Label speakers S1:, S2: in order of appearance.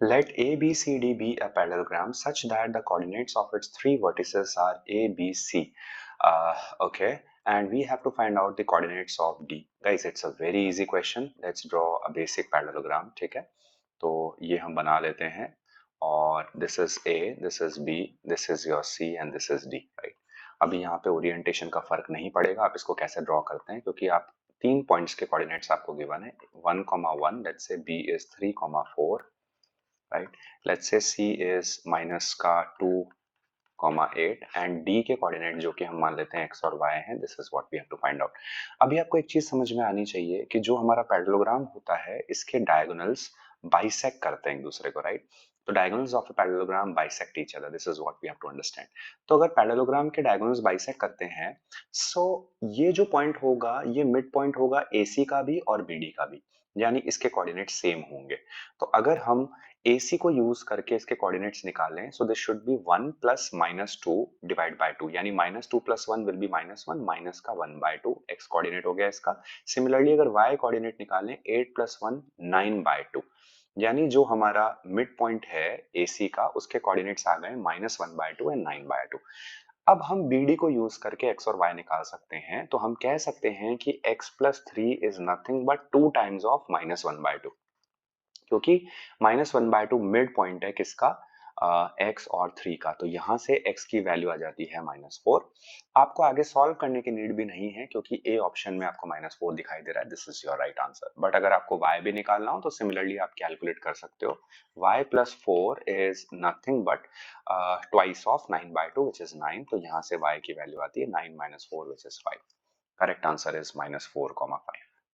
S1: Let ABCD be a parallelogram such that the coordinates of its three vertices are A, B, C. Okay, and we have to find out the coordinates of D. Guys, it's a very easy question. Let's draw a basic parallelogram. ठीक है, तो ये हम बना लेते हैं और this is A, this is B, this is your C and this is D, right? अभी यहाँ पे ओरिएंटेशन का फर्क नहीं पड़ेगा, आप इसको कैसे ड्रॉ करते हैं, क्योंकि आप तीन पॉइंट्स के कोऑर्डिनेट्स आपको गिवन है 1,1, let's say B is 3,4, right? Let's say C is minus का 2,8 and D के कोऑर्डिनेट जो कि हम मान लेते हैं x और y हैं, this is what we have to find out. अभी आपको एक चीज समझ में आनी चाहिए कि जो हमारा पैरेललोग्राम होता है इसके डायगोनल्स बाइसेक्ट करते हैं एक दूसरे को, राइट? तो diagonals of a parallelogram bisect each other, this is what we have to understand. तो अगर पैरेललोग्राम के डायगोनल्स बाइसेक्ट करते हैं, सो ये जो पॉइंट होगा ये मिड पॉइंट होगा AC का भी और BD का भी, यानी इसके कोऑर्डिनेट सेम होंगे. तो अगर हम AC को यूज करके इसके कोऑर्डिनेट्स निकालें, so this should be 1 plus minus 2 divide by 2, यानी minus 2 plus 1 will be minus 1, minus का 1 बाय 2 x कोऑर्डिनेट हो गया इसका. सिमिलरली अगर y कोऑर्डिनेट निकालें 8 प्लस 1 9 बाय 2, यानी जो हमारा मिड पॉइंट है AC का उसके कोऑर्डिनेट्स आ गए माइनस 1 बाय 2 एंड 9 बाय 2. अब हम BD को यूज करके x और y निकाल सकते हैं, तो हम कह सकते हैं कि x plus 3 is nothing but 2 times of minus 1 by 2, क्योंकि माइनस 1 बाय 2 मिड पॉइंट है किसका, x और 3 का. तो यहां से x की वैल्यू आ जाती है -4. आपको आगे सॉल्व करने की नीड भी नहीं है क्योंकि ए ऑप्शन में आपको -4 दिखाई दे रहा है, this is your right answer. But अगर आपको y भी निकालना हो तो सिमिलरली आप कैलकुलेट कर सकते हो. y plus 4 is nothing but twice of 9 by 2 which is 9. तो यहां से y की वैल्यू आती है 9 minus 4 which is 5. Correct answer is -4,5.